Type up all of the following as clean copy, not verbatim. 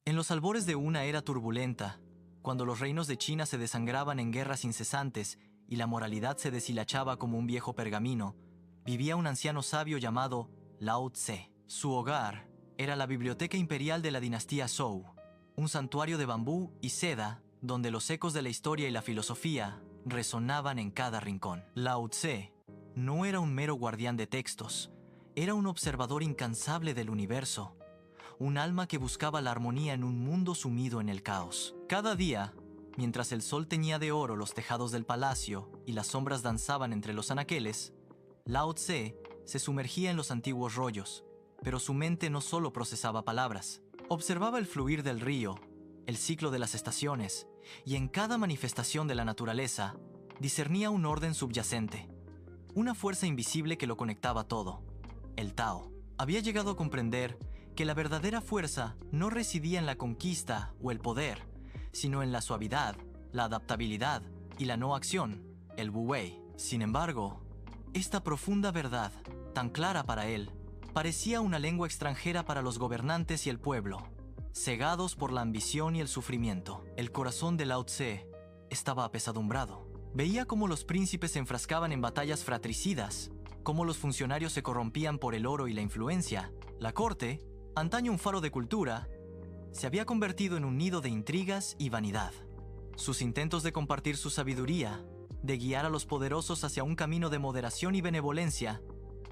En los albores de una era turbulenta, cuando los reinos de China se desangraban en guerras incesantes y la moralidad se deshilachaba como un viejo pergamino, vivía un anciano sabio llamado Lao Tse. Su hogar era la biblioteca imperial de la dinastía Zhou, un santuario de bambú y seda donde los ecos de la historia y la filosofía resonaban en cada rincón. Lao Tse no era un mero guardián de textos, era un observador incansable del universo, un alma que buscaba la armonía en un mundo sumido en el caos. Cada día, mientras el sol teñía de oro los tejados del palacio y las sombras danzaban entre los anaqueles, Lao Tse se sumergía en los antiguos rollos, pero su mente no solo procesaba palabras. Observaba el fluir del río, el ciclo de las estaciones, y en cada manifestación de la naturaleza discernía un orden subyacente, una fuerza invisible que lo conectaba todo, el Tao. Había llegado a comprender que la verdadera fuerza no residía en la conquista o el poder, sino en la suavidad, la adaptabilidad y la no acción, el Wu Wei. Sin embargo, esta profunda verdad, tan clara para él, parecía una lengua extranjera para los gobernantes y el pueblo, cegados por la ambición y el sufrimiento. El corazón de Lao Tse estaba apesadumbrado. Veía cómo los príncipes se enfrascaban en batallas fratricidas, cómo los funcionarios se corrompían por el oro y la influencia. La corte, antaño un faro de cultura, se había convertido en un nido de intrigas y vanidad. Sus intentos de compartir su sabiduría, de guiar a los poderosos hacia un camino de moderación y benevolencia,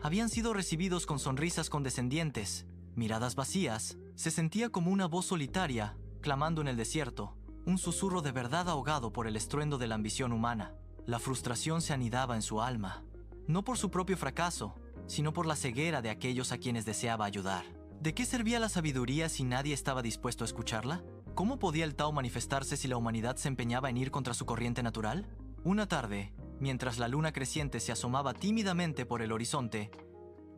habían sido recibidos con sonrisas condescendientes, miradas vacías. Se sentía como una voz solitaria, clamando en el desierto, un susurro de verdad ahogado por el estruendo de la ambición humana. La frustración se anidaba en su alma, no por su propio fracaso, sino por la ceguera de aquellos a quienes deseaba ayudar. ¿De qué servía la sabiduría si nadie estaba dispuesto a escucharla? ¿Cómo podía el Tao manifestarse si la humanidad se empeñaba en ir contra su corriente natural? Una tarde, mientras la luna creciente se asomaba tímidamente por el horizonte,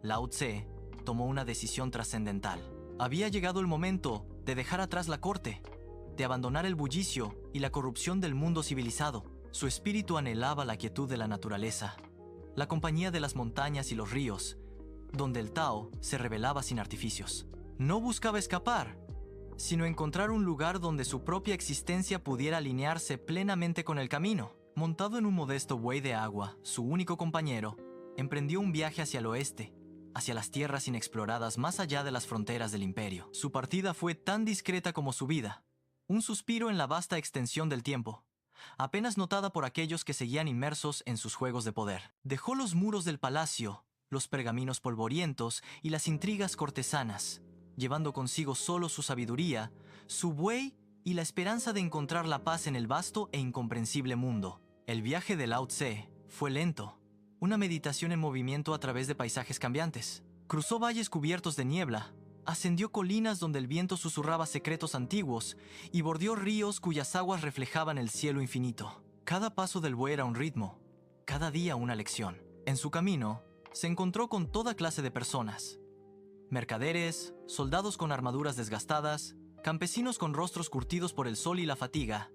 Lao Tse tomó una decisión trascendental. Había llegado el momento de dejar atrás la corte, de abandonar el bullicio y la corrupción del mundo civilizado. Su espíritu anhelaba la quietud de la naturaleza, la compañía de las montañas y los ríos, donde el Tao se revelaba sin artificios. No buscaba escapar, sino encontrar un lugar donde su propia existencia pudiera alinearse plenamente con el camino. Montado en un modesto buey de agua, su único compañero, emprendió un viaje hacia el oeste, hacia las tierras inexploradas más allá de las fronteras del imperio. Su partida fue tan discreta como su vida, un suspiro en la vasta extensión del tiempo, apenas notada por aquellos que seguían inmersos en sus juegos de poder. Dejó los muros del palacio, los pergaminos polvorientos y las intrigas cortesanas, llevando consigo solo su sabiduría, su buey y la esperanza de encontrar la paz en el vasto e incomprensible mundo. El viaje de Lao Tse fue lento, una meditación en movimiento a través de paisajes cambiantes. Cruzó valles cubiertos de niebla, ascendió colinas donde el viento susurraba secretos antiguos y bordeó ríos cuyas aguas reflejaban el cielo infinito. Cada paso del buey era un ritmo, cada día una lección. En su camino, se encontró con toda clase de personas: mercaderes, soldados con armaduras desgastadas, campesinos con rostros curtidos por el sol y la fatiga,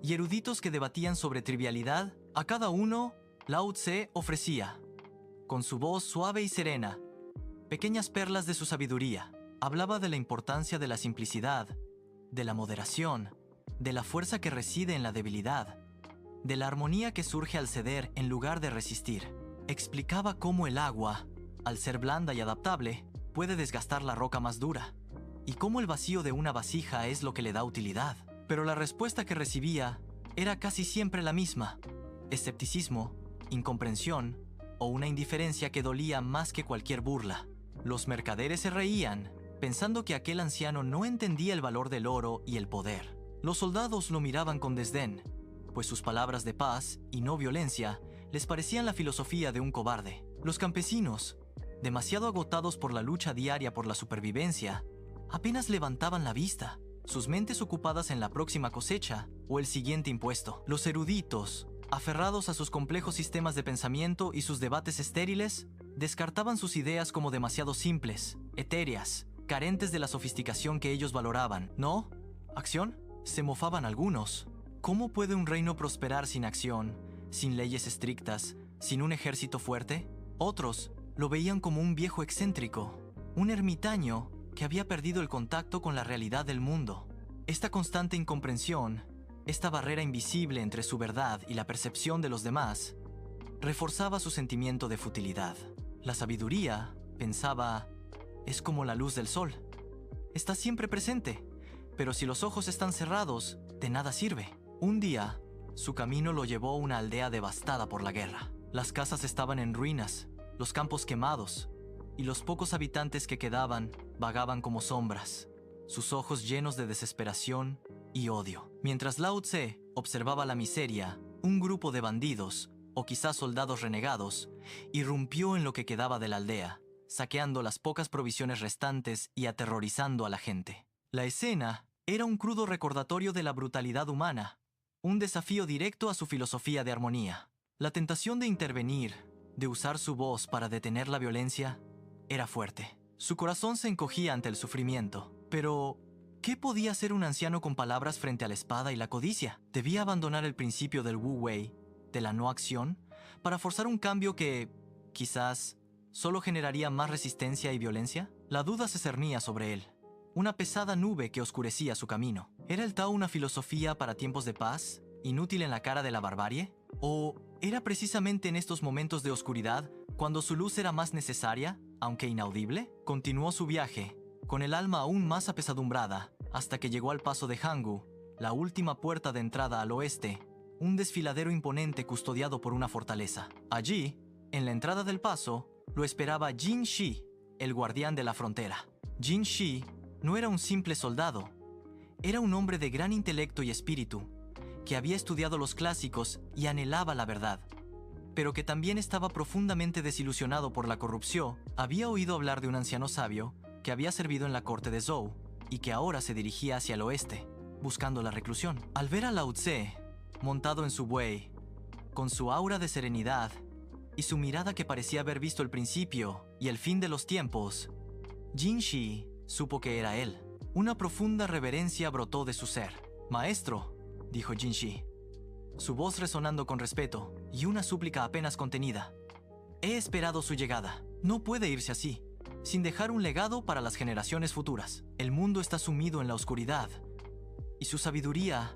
y eruditos que debatían sobre trivialidad. A cada uno, Lao Tse ofrecía, con su voz suave y serena, pequeñas perlas de su sabiduría. Hablaba de la importancia de la simplicidad, de la moderación, de la fuerza que reside en la debilidad, de la armonía que surge al ceder en lugar de resistir. Explicaba cómo el agua, al ser blanda y adaptable, puede desgastar la roca más dura, y cómo el vacío de una vasija es lo que le da utilidad. Pero la respuesta que recibía era casi siempre la misma: escepticismo, incomprensión o una indiferencia que dolía más que cualquier burla. Los mercaderes se reían, pensando que aquel anciano no entendía el valor del oro y el poder. Los soldados lo miraban con desdén, pues sus palabras de paz y no violencia les parecían la filosofía de un cobarde. Los campesinos, demasiado agotados por la lucha diaria por la supervivencia, apenas levantaban la vista, sus mentes ocupadas en la próxima cosecha o el siguiente impuesto. Los eruditos, aferrados a sus complejos sistemas de pensamiento y sus debates estériles, descartaban sus ideas como demasiado simples, etéreas, carentes de la sofisticación que ellos valoraban. ¿No? ¿Acción? Se mofaban algunos. ¿Cómo puede un reino prosperar sin acción, sin leyes estrictas, sin un ejército fuerte? Otros lo veían como un viejo excéntrico, un ermitaño que había perdido el contacto con la realidad del mundo. Esta constante incomprensión, esta barrera invisible entre su verdad y la percepción de los demás, reforzaba su sentimiento de futilidad. La sabiduría, pensaba, es como la luz del sol. Está siempre presente, pero si los ojos están cerrados, de nada sirve. Un día, su camino lo llevó a una aldea devastada por la guerra. Las casas estaban en ruinas, los campos quemados, y los pocos habitantes que quedaban vagaban como sombras, sus ojos llenos de desesperación y odio. Mientras Lao Tse observaba la miseria, un grupo de bandidos, o quizás soldados renegados, irrumpió en lo que quedaba de la aldea, saqueando las pocas provisiones restantes y aterrorizando a la gente. La escena era un crudo recordatorio de la brutalidad humana, un desafío directo a su filosofía de armonía. La tentación de intervenir, de usar su voz para detener la violencia, era fuerte. Su corazón se encogía ante el sufrimiento. Pero, ¿qué podía hacer un anciano con palabras frente a la espada y la codicia? ¿Debía abandonar el principio del Wu Wei, de la no acción, para forzar un cambio que, quizás, solo generaría más resistencia y violencia? La duda se cernía sobre él, una pesada nube que oscurecía su camino. ¿Era el Tao una filosofía para tiempos de paz, inútil en la cara de la barbarie? ¿O era precisamente en estos momentos de oscuridad cuando su luz era más necesaria, aunque inaudible? Continuó su viaje, con el alma aún más apesadumbrada, hasta que llegó al paso de Hangu, la última puerta de entrada al oeste, un desfiladero imponente custodiado por una fortaleza. Allí, en la entrada del paso, lo esperaba Jin Shi, el guardián de la frontera. Jin Shi no era un simple soldado, era un hombre de gran intelecto y espíritu, que había estudiado los clásicos y anhelaba la verdad, pero que también estaba profundamente desilusionado por la corrupción. Había oído hablar de un anciano sabio que había servido en la corte de Zhou y que ahora se dirigía hacia el oeste, buscando la reclusión. Al ver a Lao Tse, montado en su buey, con su aura de serenidad y su mirada que parecía haber visto el principio y el fin de los tiempos, Jin Shi supo que era él. Una profunda reverencia brotó de su ser. «Maestro», dijo Jin Shi, su voz resonando con respeto y una súplica apenas contenida. «He esperado su llegada. No puede irse así, sin dejar un legado para las generaciones futuras. El mundo está sumido en la oscuridad, y su sabiduría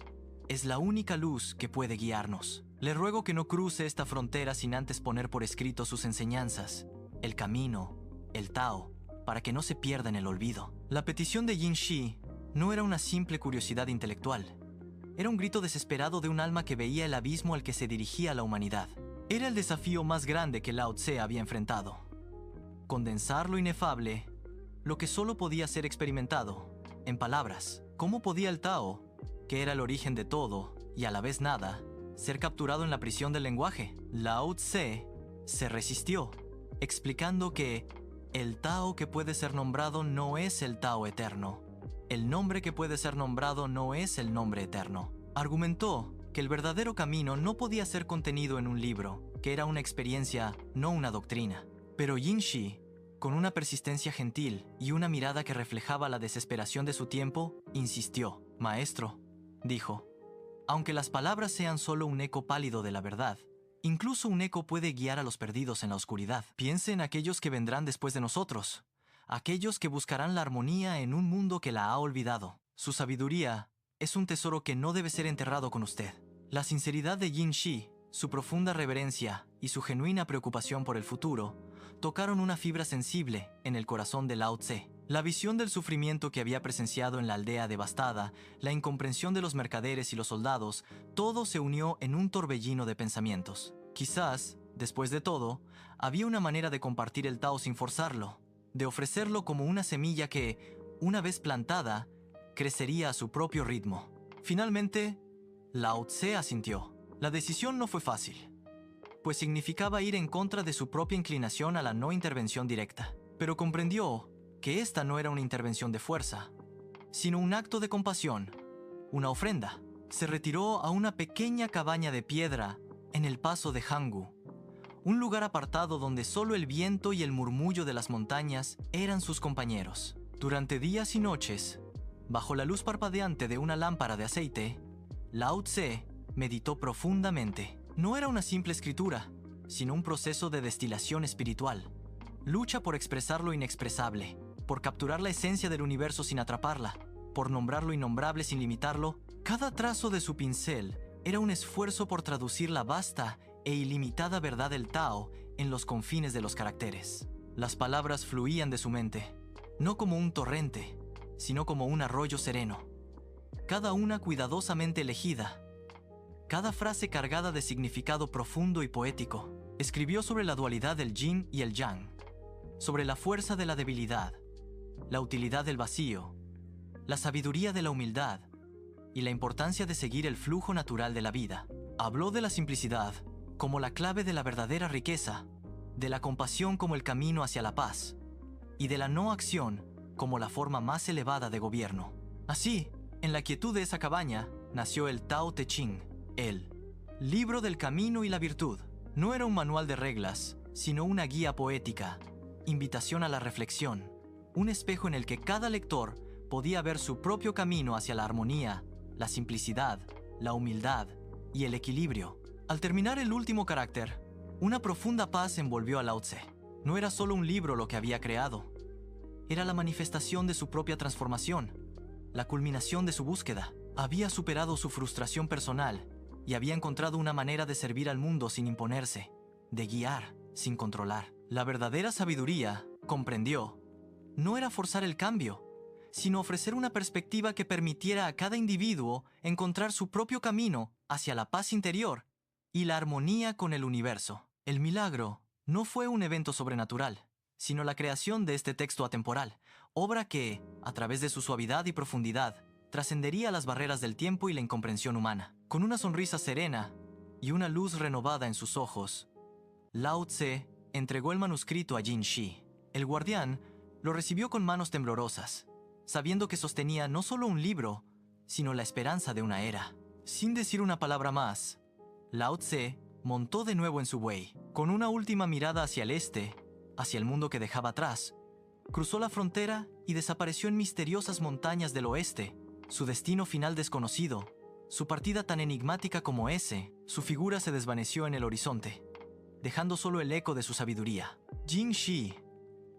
es la única luz que puede guiarnos. Le ruego que no cruce esta frontera sin antes poner por escrito sus enseñanzas, el camino, el Tao, para que no se pierda en el olvido». La petición de Jin Shi no era una simple curiosidad intelectual. Era un grito desesperado de un alma que veía el abismo al que se dirigía la humanidad. Era el desafío más grande que Lao Tse había enfrentado. Condensar lo inefable, lo que solo podía ser experimentado, en palabras. ¿Cómo podía el Tao, que era el origen de todo y a la vez nada, ser capturado en la prisión del lenguaje? Lao Tse se resistió, explicando que el Tao que puede ser nombrado no es el Tao eterno. El nombre que puede ser nombrado no es el nombre eterno. Argumentó que el verdadero camino no podía ser contenido en un libro, que era una experiencia, no una doctrina. Pero Jin Shi, con una persistencia gentil y una mirada que reflejaba la desesperación de su tiempo, insistió. «Maestro», dijo, «aunque las palabras sean solo un eco pálido de la verdad, incluso un eco puede guiar a los perdidos en la oscuridad. Piense en aquellos que vendrán después de nosotros, aquellos que buscarán la armonía en un mundo que la ha olvidado. Su sabiduría es un tesoro que no debe ser enterrado con usted». La sinceridad de Jin Shi, su profunda reverencia y su genuina preocupación por el futuro tocaron una fibra sensible en el corazón de Lao Tse. La visión del sufrimiento que había presenciado en la aldea devastada, la incomprensión de los mercaderes y los soldados, todo se unió en un torbellino de pensamientos. Quizás, después de todo, había una manera de compartir el Tao sin forzarlo, de ofrecerlo como una semilla que, una vez plantada, crecería a su propio ritmo. Finalmente, Lao Tse asintió. La decisión no fue fácil, pues significaba ir en contra de su propia inclinación a la no intervención directa. Pero comprendió que esta no era una intervención de fuerza, sino un acto de compasión, una ofrenda. Se retiró a una pequeña cabaña de piedra en el paso de Hangu, un lugar apartado donde solo el viento y el murmullo de las montañas eran sus compañeros. Durante días y noches, bajo la luz parpadeante de una lámpara de aceite, Lao Tse meditó profundamente. No era una simple escritura, sino un proceso de destilación espiritual. Lucha por expresar lo inexpresable, por capturar la esencia del universo sin atraparla. por nombrar lo innombrable sin limitarlo, cada trazo de su pincel era un esfuerzo por traducir la vasta e ilimitada verdad del Tao en los confines de los caracteres. Las palabras fluían de su mente, no como un torrente, sino como un arroyo sereno, cada una cuidadosamente elegida, cada frase cargada de significado profundo y poético. Escribió sobre la dualidad del yin y el yang, sobre la fuerza de la debilidad, la utilidad del vacío, la sabiduría de la humildad y la importancia de seguir el flujo natural de la vida. Habló de la simplicidad como la clave de la verdadera riqueza, de la compasión como el camino hacia la paz y de la no acción como la forma más elevada de gobierno. Así, en la quietud de esa cabaña, nació el Tao Te Ching, el libro del camino y la virtud. No era un manual de reglas, sino una guía poética, invitación a la reflexión, un espejo en el que cada lector podía ver su propio camino hacia la armonía, la simplicidad, la humildad y el equilibrio. Al terminar el último carácter, una profunda paz envolvió a Lao Tse. No era solo un libro lo que había creado, era la manifestación de su propia transformación, la culminación de su búsqueda. Había superado su frustración personal y había encontrado una manera de servir al mundo sin imponerse, de guiar sin controlar. La verdadera sabiduría, comprendió, no era forzar el cambio, sino ofrecer una perspectiva que permitiera a cada individuo encontrar su propio camino hacia la paz interior y la armonía con el universo. El milagro no fue un evento sobrenatural, sino la creación de este texto atemporal, obra que, a través de su suavidad y profundidad, trascendería las barreras del tiempo y la incomprensión humana. Con una sonrisa serena y una luz renovada en sus ojos, Lao Tse entregó el manuscrito a Jin Shi. El guardián lo recibió con manos temblorosas, sabiendo que sostenía no solo un libro, sino la esperanza de una era. Sin decir una palabra más, Lao Tse montó de nuevo en su buey. Con una última mirada hacia el este, hacia el mundo que dejaba atrás, cruzó la frontera y desapareció en misteriosas montañas del oeste. Su destino final desconocido, su partida tan enigmática como ese, su figura se desvaneció en el horizonte, dejando solo el eco de su sabiduría. Jin Shi,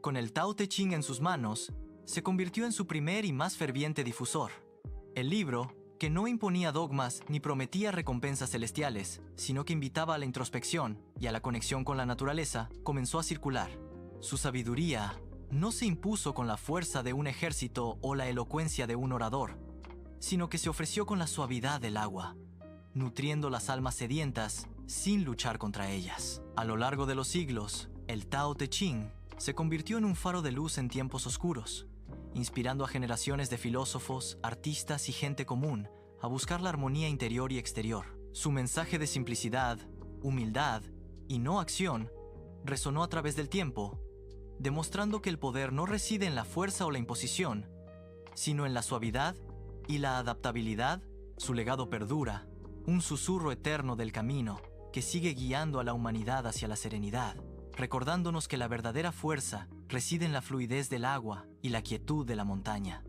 con el Tao Te Ching en sus manos, se convirtió en su primer y más ferviente difusor. El libro, que no imponía dogmas ni prometía recompensas celestiales, sino que invitaba a la introspección y a la conexión con la naturaleza, comenzó a circular. Su sabiduría no se impuso con la fuerza de un ejército o la elocuencia de un orador, sino que se ofreció con la suavidad del agua, nutriendo las almas sedientas sin luchar contra ellas. A lo largo de los siglos, el Tao Te Ching se convirtió en un faro de luz en tiempos oscuros, inspirando a generaciones de filósofos, artistas y gente común a buscar la armonía interior y exterior. Su mensaje de simplicidad, humildad y no acción resonó a través del tiempo, demostrando que el poder no reside en la fuerza o la imposición, sino en la suavidad y la adaptabilidad. Su legado perdura, un susurro eterno del camino que sigue guiando a la humanidad hacia la serenidad, recordándonos que la verdadera fuerza reside en la fluidez del agua y la quietud de la montaña.